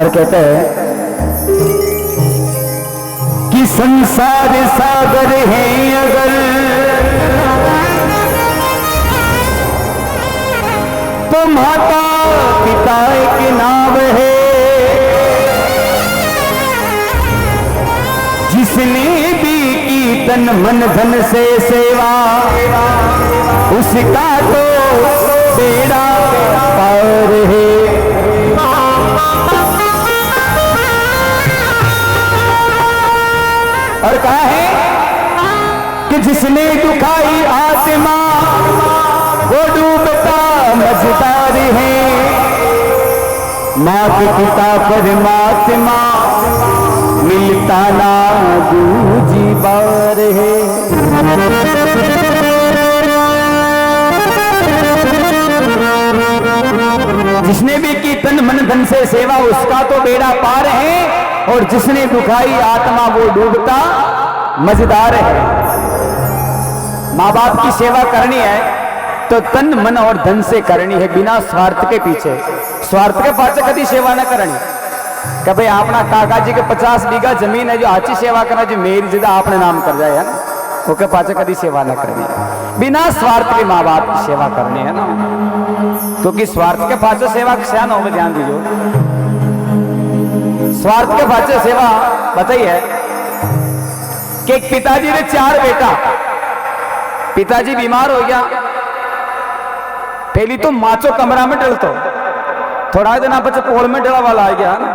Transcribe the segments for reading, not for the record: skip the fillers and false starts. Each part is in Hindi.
और कहते हैं कि संसार सागर है अगर तो माता पिता के नाम है। जिसने भी की तन मन धन से सेवा उसका तो बेड़ा पार है। और कहा है कि जिसने दुखाई आत्मा वो डूबता मझदार है। माता पिता परमात्मा मिलता ना दूजी बार है। जिसने भी की तन मन धन से सेवा उसका तो बेड़ा पार है। और जिसने दुखाई आत्मा वो डूबता मजेदार है। माँ बाप की सेवा करनी है तो तन मन और धन से करनी है, बिना स्वार्थ के पीछे। स्वार्थ के पाछे कभी सेवा न करनी कि भाई अपना काका जी के 50 बीघा जमीन है जो आची सेवा करना जो मेरी जिदा आपने नाम कर जाए है ना, उसके पाछे कभी सेवा न करनी है। बिना स्वार्थ के माँ बाप की सेवा करनी है ना, क्योंकि स्वार्थ के पाछे सेवा क्या हो ध्यान दीजिए। स्वार्थ के पाछे सेवा बताइए कि एक पिताजी ने 4 बेटा, पिताजी बीमार हो गया। पहली तो माचो कमरा में डलतो, थोड़ा दिन बच्चे पोल में डला वाला आ गया ना।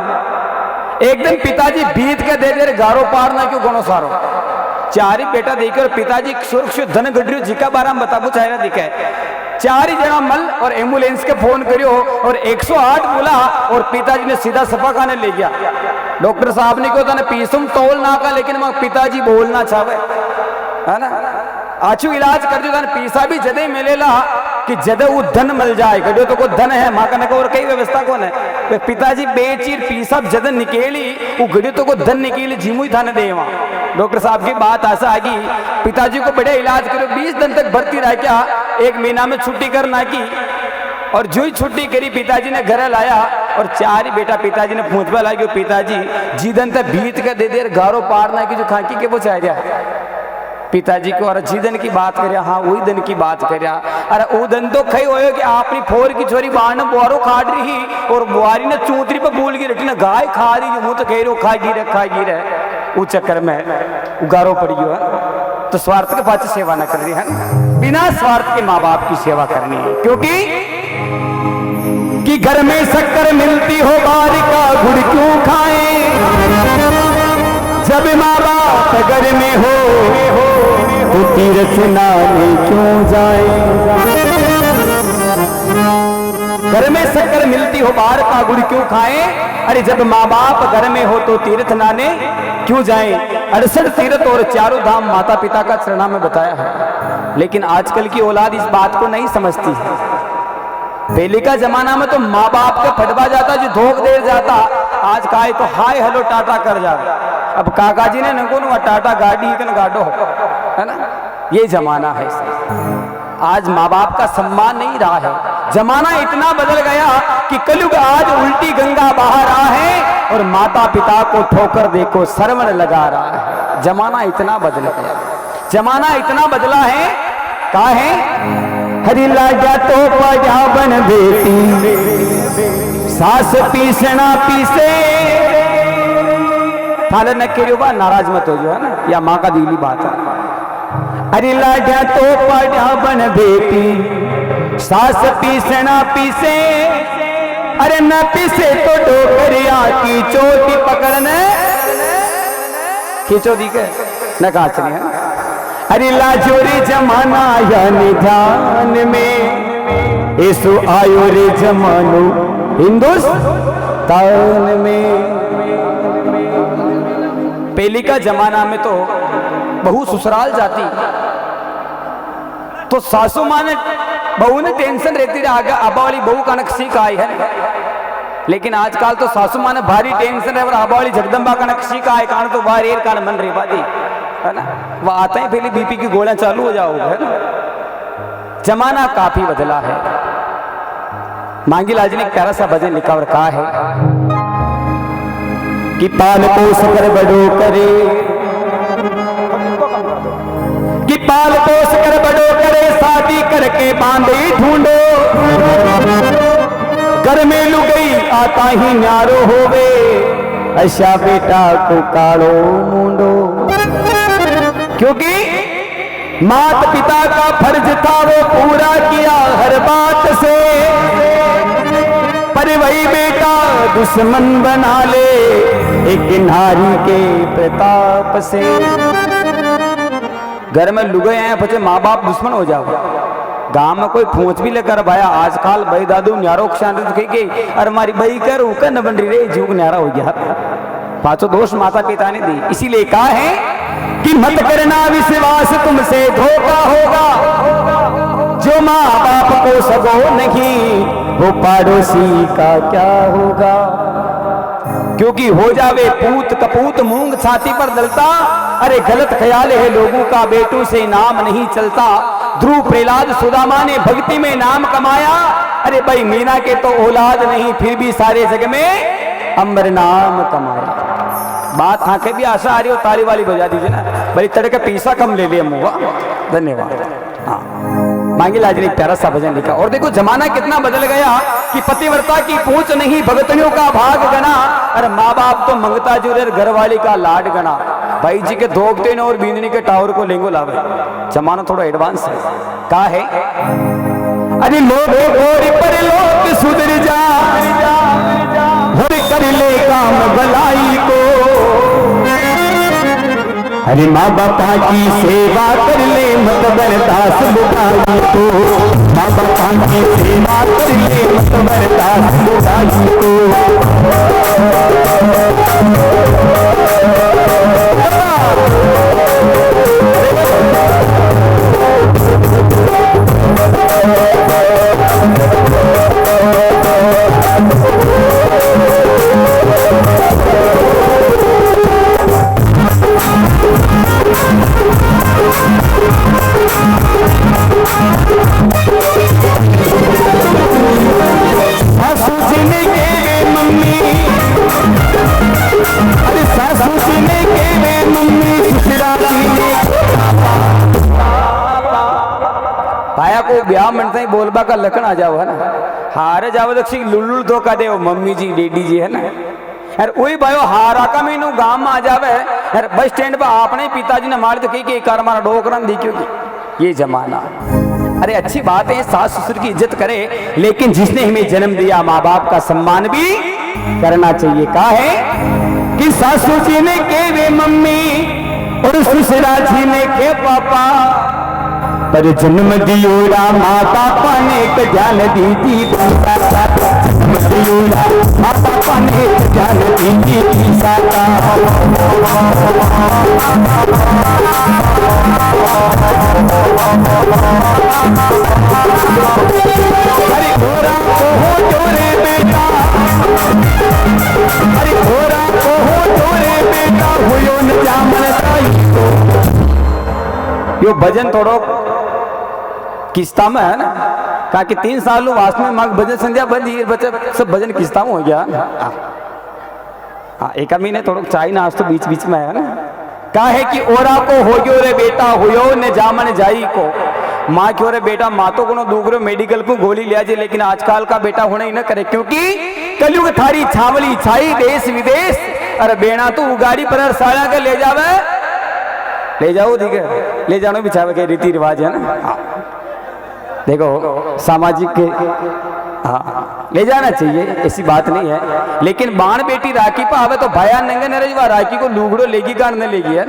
एक दिन पिताजी बीत के दे दे गारो पार ना क्यों घणो सारो 4 ही बेटा देखे और पिताजी सुरक्षित धन गड्रियो जिका बारा में बताबू चाहे ना दिखे। 4 ही जना मल और एम्बुलेंस के फोन करियो और 108 बोला और पिताजी ने सीधा सफा खाने ले गया। डॉक्टर साहब ने क्यों था पीसुम तोल ना का, लेकिन पिताजी बोलना चाहे है ना। आछू इलाज कर जो पीसा भी जदे मिलेला कि जदे वो धन मिल जाए कहो तो को धन है माँ का और कई व्यवस्था कौन है। पिताजी बेचीर पीसा जदे निकेली वो घड़ियो तो को धन निकेली जीमू ही थाने दे। वहां डॉक्टर साहब की बात ऐसा आ गई, पिताजी को बड़े इलाज करो 20 दिन तक भर्ती रह क्या, 1 महीना में छुट्टी करना की। और जो ही छुट्टी करी पिताजी ने घर लाया और 4 ही बेटा पिताजी ने पूछवा लागी पिताजी जीदन तक बीत के दे देर गारो पारना की जो खाकी के वो चाह गया पिताजी को। और जीदन की बात कर हाँ वही दिन की बात कर। अरे वो दिन तो खई हो कि आपनी फोर की छोरी बाहर ने बुआरो खाड़ रही और बुआरी ने चूतरी पर भूल गई रखी ना गाय खा रही मुंह तो कह रही खागी रहे वो चक्कर में गारो पड़ी है। तो स्वार्थ के पाछे सेवा न कर रही है, बिना स्वार्थ के माँ बाप की सेवा करनी है। क्योंकि कि घर में शक्कर मिलती हो बार का गुड़ क्यों खाए, जब माँ बाप घर में हो तो तीर्थ नाने क्यों जाए। घर में शक्कर मिलती हो बार का गुड़ क्यों खाए, अरे जब माँ बाप घर में हो तो तीर्थ नाने क्यों जाए। 68 तीर्थ और 4 धाम माता पिता का चरणा में बताया है, लेकिन आजकल की औलाद इस बात को नहीं समझती है। पहले का जमाना में तो माँ बाप का फटवा जाता जो धोख दे जाता, आज का है तो हाय हेलो टाटा कर जाता। अब काका जी ने नको टाटा गाड़ी गाडो है ना, ये जमाना है। आज माँ बाप का सम्मान नहीं रहा है। जमाना इतना बदल गया कि कलयुग आज उल्टी गंगा बहा रहा है और माता पिता को ठोकर देखो सरवण लगा रहा है। जमाना इतना बदल गया, जमाना इतना बदला है। कहा है हरी लाजा तो पंजाबन बेटी सास पीसना पीसे थाले न के बा नाराज मत हो जो है ना, या माँ का दिली बात है। अरे लाजा तो पंजाबन बेटी सास पीसना पीसे, अरे न पीसे तो डोकरिया की चोटी पकड़ने खींचो दी के न कहा चलिए है। अरे लाजोरी जमाना या निधान में ऐसो आयो रे जमानो हिंदुस्तान में। पहले का जमाना में तो बहू ससुराल जाती तो सासू माँ ने बहू ने टेंशन रहती रही आगे आबा वाली बहू का नक्शी का आई है। लेकिन आजकल तो सासू माँ ने भारी टेंशन है और आबा वाली जगदम्बा का नक्शी का है कारण तो बाहर कान मन रे बादी है ना, वह आते ही पहले बीपी की गोलियां चालू हो जाओगे है ना। जमाना काफी बदला है। मांगी लाज ने एक प्यारा सा भजन लिखा और कहा है कि पाल पोस कर बड़ो करे, कि पाल पोस कर बड़ो करे, शादी करके बांधे ढूंढो, घर में लुगई आता ही न्यारो होवे, ऐसा बेटा को काड़ो मुंडो। क्योंकि माता पिता का फर्ज था वो पूरा किया हर बात से, पर वही बेटा दुश्मन बना ले एक नारी के प्रताप से। घर में लुगाई आए पचे माँ बाप दुश्मन हो जाओ, गांव में कोई पूछ भी लेकर भाया आजकल भाई दादू न्यारो के अरे हमारी भाई कर उकर न बन रही रे जुग न्यारा हो गया, पांचों दोष माता पिता ने दी। इसीलिए कहा है कि मत करना विश्वास तुमसे धोखा होगा, जो माँ बाप को सगो नहीं वो पड़ोसी का क्या होगा। क्योंकि हो जावे पूत कपूत मूंग छाती पर दलता, अरे गलत ख्याल है लोगों का बेटों से नाम नहीं चलता। ध्रुव प्रहलाद सुदामा ने भक्ति में नाम कमाया, अरे भाई मीना के तो औलाद नहीं फिर भी सारे जग में अमर नाम कमाया। बात हाँ के भी आशा आ रही हो, ताली वाली बजा दीजिए ना भाई, तड़के पैसा कम ले लिया मुआ। धन्यवाद। हाँ मांगी लाज ने एक प्यारा सा भजन लिखा। और देखो जमाना कितना बदल गया कि पतिव्रता की पूछ नहीं भगतनियों का भाग गना, अरे माँ बाप तो मंगता जुरे घर वाली का लाड गना। भाई जी के धोखते और बींदनी के टावर को लेंगो लावे, जमाना थोड़ा एडवांस है। का है अरे लोग पर लोग सुधर जा, कर ले काम भलाई को, अरे माँ बापा की सेवा कर ले मत बर्दाश्त बुराई को, माँ बापा की सेवा कर ले मत बर्दाश्त बुराई को। ब्याह मनता ही बोलबा का लखन आ जाओ है ना, हारे जाओ दक्षी लुल्लुल धोखा दे मम्मी जी डैडी जी है ना यार, वही भाई हारा का मीनू गांव में आ जावे यार, बस स्टैंड पर आपने पिताजी ने मार तो कही कार हमारा डोकरन दी क्योंकि ये जमाना। अरे अच्छी बात है सास ससुर की इज्जत करे, लेकिन जिसने हमें जन्म दिया माँ बाप का सम्मान भी करना चाहिए। कहा है कि सासू जी ने के वे मम्मी और ससुरा जी ने के पापा, पर जन्म दियोरा माँ पापा ने ध्यान दी जन्म दियोरा माँ पापा ने ध्यान दी अरे घोरा को हो चोरे बेटा, अरे घोरा को हो चोरे बेटा, हुयो न जामन यो भजन थोड़ो किस्ता में है ना, कहा कि 3 साल वास में मांग भजन संध्या बंद ही बच्चे सब भजन किस्ता में हो गया। हाँ एक महीने थोड़ा चाय नाश तो बीच बीच में है ना। कहा है कि ओरा को हो गयो रे बेटा हुयो न जामन जाई को, माँ क्यों रे बेटा माँ तो कोनो दूसरे मेडिकल को गोली लिया जाए, लेकिन आजकल का बेटा होना ही ना करे, क्योंकि कलयुग थारी छावली छाई देश विदेश, अरे बेना तो उगाड़ी पर साला के ले जावे, ले जाओ ठीक है, ले जानो बिछावे के रीति रिवाज है ना। देखो सामाजिक के हाँ ले जाना चाहिए, ऐसी बात नहीं है, लेकिन बाण बेटी राखी पर आवे तो भया नंगे न रही, राखी को लूगड़ो लेगी कार न लेगी है।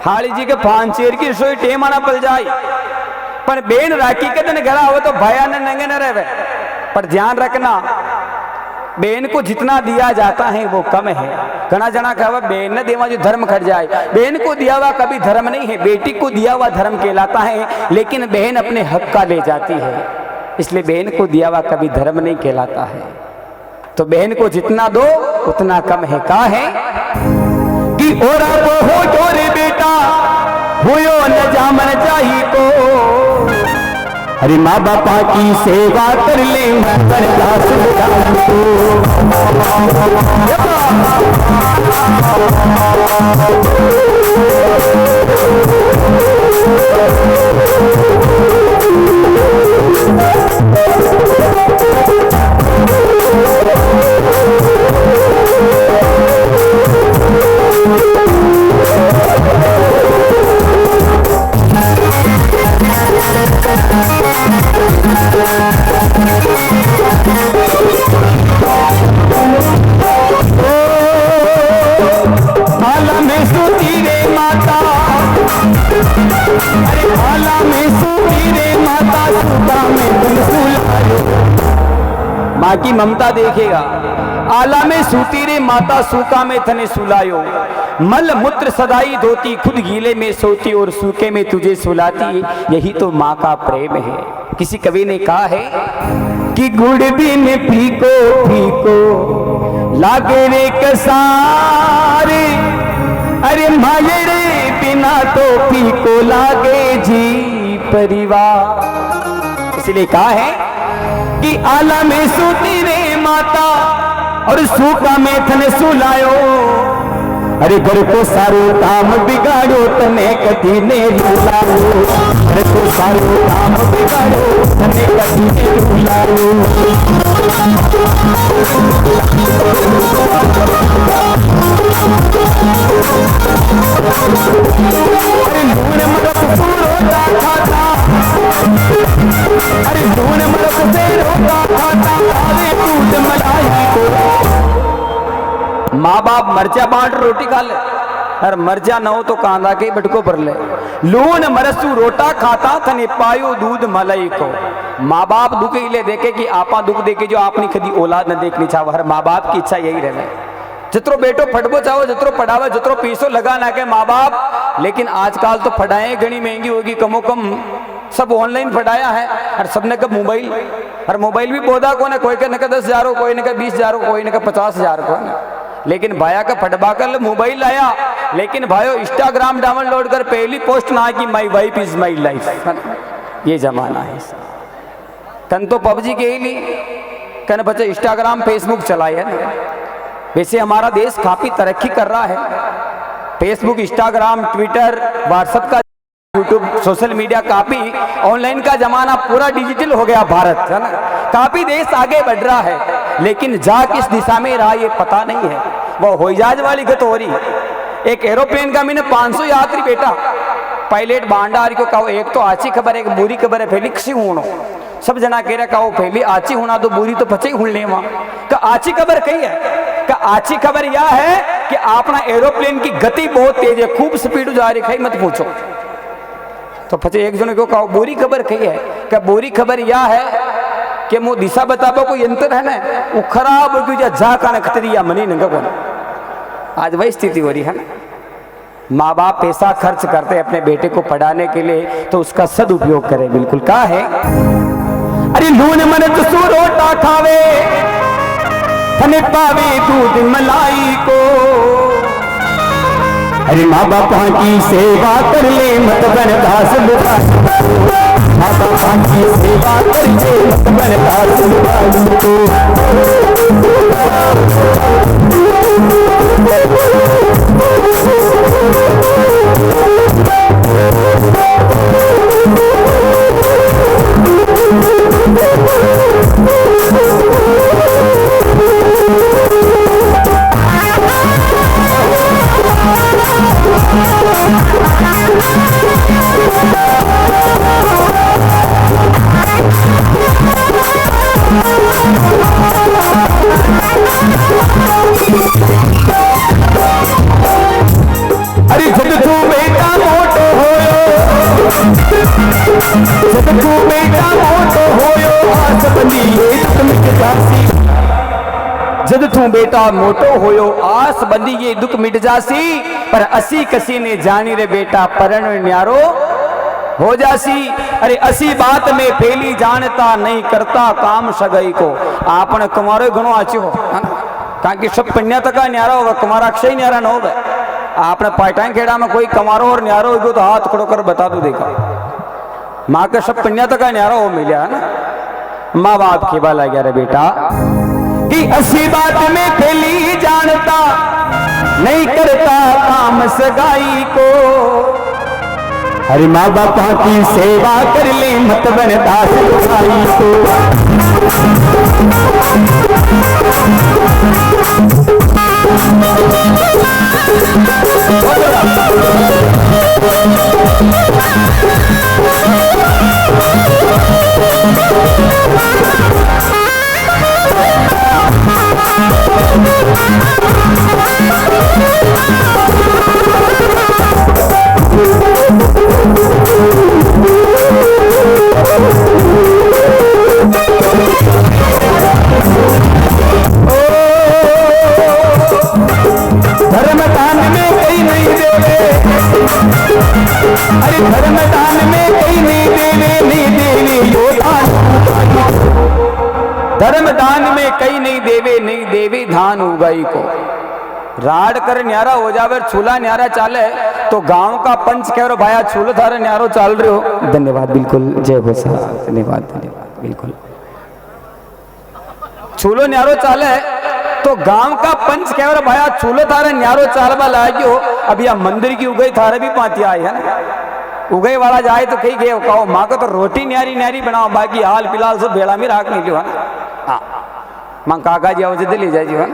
हाली जी के 5 चेर की रसोई टेम आना पल जाए, पर बेन राखी के दिन घर आवे तो भया न नंगे न रहे। पर ध्यान रखना बेन को जितना दिया जाता है वो कम है। घना जना कहा बेन ने देवा जो धर्म खट जाए, बेन को दिया हुआ कभी धर्म नहीं है, बेटी को दिया हुआ धर्म कहलाता है, लेकिन बहन अपने हक का ले जाती है, इसलिए बहन को दिया हुआ कभी धर्म नहीं कहलाता है। तो बहन को जितना दो उतना कम है। कहा है कि ओरा को हो चोरे बेटा हुयो न जामन चाही को, अरे माँ बापा की सेवा कर ले दास माँ की ममता देखेगा। आला में सूती रे माता सूका में थने सुलायो, मल मूत्र सदाई धोती खुद गीले में सोती और सूखे में तुझे सुलाती, यही तो माँ का प्रेम है। किसी कवि ने कहा है कि गुड़ बिन फीको फीको लागे रे कसारे, अरे मायरे बिना तो फीको लागे जी परिवार। इसलिए कहा है कि आला में सूती रे माता और सूखा में थने सुलायो, अरे घर को सारो काम बिगाड़ो तने कदी ने रुलायो, घर को सारो काम बिगाड़ो तने कदी ने रुलायो। अरे लूण मरक रोटा खाता, अरे लूण मरक से रोटा खाता, अरे दूध मलाई को। माँ बाप मर्चा बांट रोटी खा ले, और मर्जा न हो तो कांदा के बटको भर ले। लूण मरसू रोटा खाता थने पायो दूध मलाई को। माँ बाप दुख ले देखे कि आपा दुख देखे जो आपनी कदी औलाद न देखनी चाहो। हर माँ बाप की इच्छा यही रहे, जितरो बेटो फटबो चाहो, जितरो पढ़ावे, जितरो पैसो लगा ना के माँ बाप। लेकिन आजकल तो पढ़ाएं घनी महंगी होगी, कमो कम सब ऑनलाइन पढ़ाया है। और सबने कब मोबाइल, और मोबाइल भी पौधा को ना, कोई का 10,000 हो, कोई ने 20,000 हो, कोई ने 50,000 को ना। लेकिन भाया का फटबा कर मोबाइल आया, लेकिन भाइयों इंस्टाग्राम डाउनलोड कर पहली पोस्ट ना की my wife is my life. ये जमाना है। तन तो पबजी के ही लिए कन बच्चे इंस्टाग्राम फेसबुक चलाए है ना। वैसे हमारा देश काफी तरक्की कर रहा है। फेसबुक, इंस्टाग्राम, ट्विटर, व्हाट्सएप का, यूट्यूब, सोशल मीडिया, काफी ऑनलाइन का जमाना पूरा डिजिटल हो गया भारत, है ना। काफी देश आगे बढ़ रहा है, लेकिन जा किस दिशा में रहा ये पता नहीं है। वो हवाईजहाज वाली गत हो रही। एक एरोप्लेन का मैंने 500 यात्री बेटा पायलट बांडारी को कहो, एक तो आची खबर, एक बुरी खबर है। फैली किसी हूँ सब जना कह रहा कहो फैली आची होना तो बुरी तो पचे हुड़ने वहां का। आची खबर कही है का, आची खबर यह है कि अपना एरोप्लेन की गति बहुत तेज है, खूब स्पीड जा रही है, मत पूछो। तो पचे एक जन को कहो बुरी खबर कही है क्या? बुरी खबर यह है कि मो दिशा बताबो कोई यंत्र है ना, वो खराब हो गया जा का नखतरिया मनी नंगा को। आज वही स्थिति हो रही है ना। माँ बाप पैसा खर्च करते अपने बेटे को पढ़ाने के लिए, तो उसका सदुपयोग करें। बिल्कुल कहा है, अरे लूण मरच रोटा खावे थने पावे दूध मलाई को। अरे माँ बापा की सेवा कर ले मत बन दास बुखारी को। माँ बापा की सेवा कर ले मत बन दास बुखारी को। अरे जब तू बेटा मोटो होयो, जब तू बेटा मोटो होयो, आस बंदी ये दुख मिट जासी। जब तू बेटा मोटो होयो, आस बंदी ये दुख मिट जासी। पर असी कसी ने जानी रे बेटा परण न्यारो हो जासी। अरे असी बात में फैली जानता नहीं करता काम सगाई को। आपने कुमारो घणो आचो हो, कारण कि सब कन्या तक न्यारा होगा, कुमारा अक्षय न्यारा न होगा। आपने पाटाई खेड़ा में कोई कमारो और न्यारो होगा तो हाथ खड़ो कर बता दो देखा। माँ का सब पुण्य तो का न्यारा हो मिला है ना। माँ बाप के बाला गया रे बेटा कि असी बात में खेली जानता नहीं करता काम सगाई को। अरे माँ बापा की सेवा कर ले मत बनता सगाई को। धर्मदान में कहीं नहीं देवे, अरे धर्मदान में कहीं नहीं देवे यो दान। धर्मदान में कहीं नहीं देवे धान उगाई को। राड कर न्यारा हो जावे छूला न्यारा चाले तो गांव का पंच कह रहे भाया छूलो थारे न्यारो चाल रहे हो। धन्यवाद, बिल्कुल जय हो साहब, धन्यवाद धन्यवाद, बिल्कुल छूलो न्यारो चाले तो गांव का पंच कह रहे भाया छूलो थारे न्यारो चालवा लागियो। अब यह मंदिर की उगई थारे भी पाती आई है ना, उगई वाला जाए तो कहीं गए कहो माँ को तो रोटी न्यारी न्यारी बनाओ, बाकी हाल फिलहाल सब बेड़ा में राख नहीं लियो है ना। माँ काका जी आओ ले जाए जी है।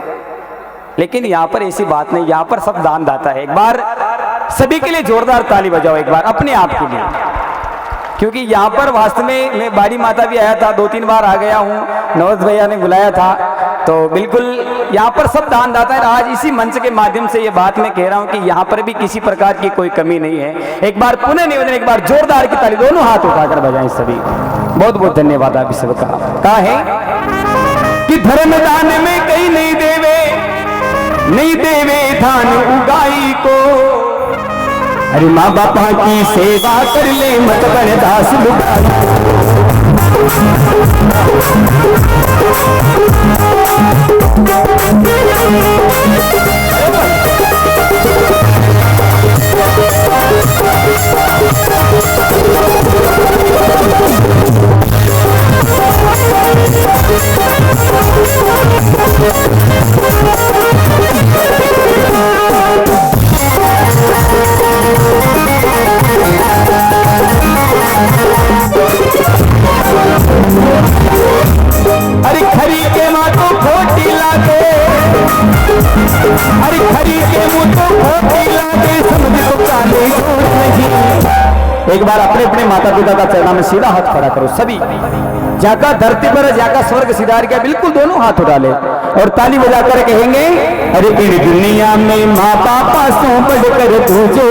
लेकिन यहाँ पर ऐसी बात नहीं, यहाँ पर सब दान दाता है। एक बार सभी के लिए जोरदार ताली बजाओ एक बार अपने आप के लिए, क्योंकि यहाँ पर वास्तव में मैं बाड़ी माता भी आया था, 2-3 बार आ गया हूँ, नवज भैया ने बुलाया था, तो बिल्कुल यहाँ पर सब दान दाता है। आज इसी मंच के माध्यम से ये बात मैं कह रहा हूँ कि यहाँ पर भी किसी प्रकार की कोई कमी नहीं है। एक बार पुनः निवेदन, एक बार जोरदार की ताली दोनों हाथ उठाकर बजाएं सभी। बहुत बहुत धन्यवाद आप सबका। कहा है कि धर्मदान में कहीं नहीं देवे धान उगाई को। अरे माँ बापा की सेवा कर ले मत बन दास लुगाई। अरे खरी के माँ तो खोटी लागे, अरे खरी के मुँह तो खोटी लागे, समझ तो काले नहीं। एक बार अपने अपने माता पिता का चरणा में सीधा हाथ खड़ा करो सभी, जाका धरती पर जाका स्वर्ग सिधार गया, बिल्कुल दोनों हाथ उठा ले और ताली बजाकर कहेंगे अरे इन दुनिया में माँ बापा सो बढ़कर तू जो,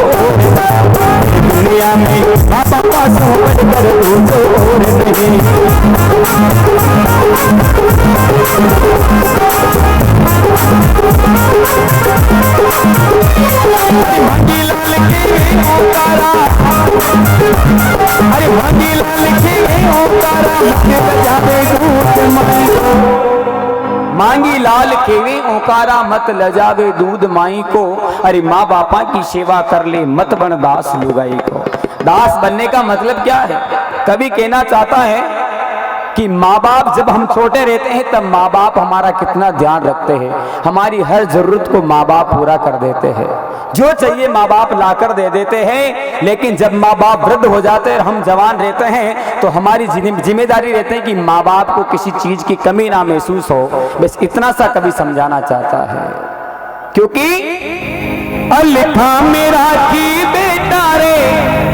दुनिया में माँ बापा सो बढ़कर तू जो और नहीं। भागी लाल के ओकारा, अरे भागी लाल के ओकारा मुझे बजावे दूध माई को। मांगी लाल केवे ओकारा मत लजावे दूध माई को। अरे माँ बापा की सेवा कर ले मत बन दास लुगाई को। दास बनने का मतलब क्या है? कभी कहना चाहता है कि माँ बाप जब हम छोटे रहते हैं तब माँ बाप हमारा कितना ध्यान रखते हैं, हमारी हर जरूरत को माँ बाप पूरा कर देते हैं, जो चाहिए माँ बाप लाकर दे देते हैं। लेकिन जब माँ बाप वृद्ध हो जाते हैं, हम जवान रहते हैं, तो हमारी जिम्मेदारी रहती है कि माँ बाप को किसी चीज की कमी ना महसूस हो। बस इतना सा कभी समझाना चाहता है, क्योंकि अलिखा मेरा की बेटा रे,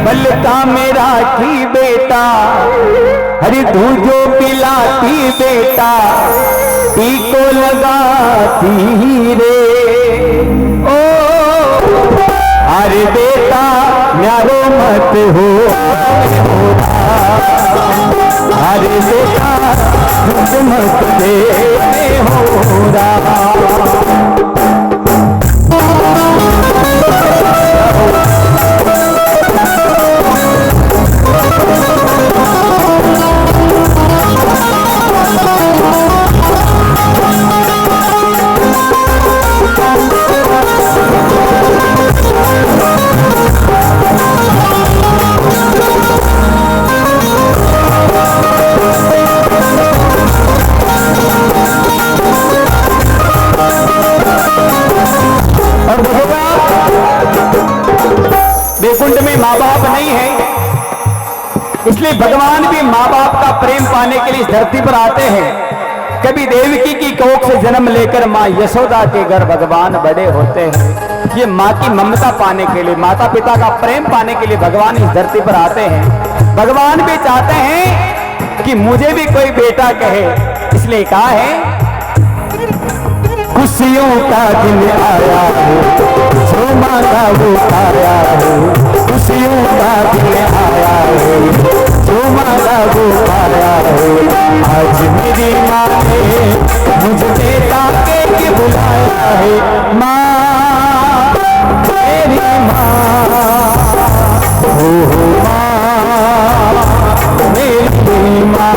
बलका मेरा की बेटा, हरी दूध जो पिलाती बेटा पी को लगाती रे। ओ अरे बेटा न्यारो मत हो, अरे बेटा दूध मत दे हो रहा। इसलिए भगवान भी माँ बाप का प्रेम पाने के लिए इस धरती पर आते हैं। कभी देवकी की कोख से जन्म लेकर माँ यशोदा के घर भगवान बड़े होते हैं। ये माँ की ममता पाने के लिए, माता पिता का प्रेम पाने के लिए भगवान इस धरती पर आते हैं। भगवान भी चाहते हैं कि मुझे भी कोई बेटा कहे, इसलिए कहा है खुशियों का दिन आया है, जो मांगा वो आया है। खुशियों का दिन आया है, जो मांगा वो आया है। आज मेरी माँ ने मुझे बेटा के बुलाया है। माँ मेरी माँ, हो माँ मेरी माँ।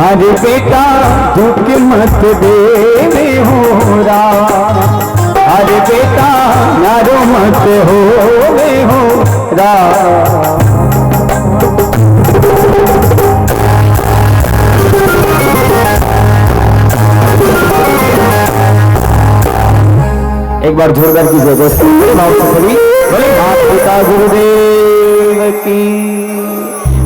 अरे बेटा दुख मत देवे हो रा, अरे बेटा नारो मत होवे हो रा। एक बार जोरदार की जय जय बोले माता पिता गुरुदेव की।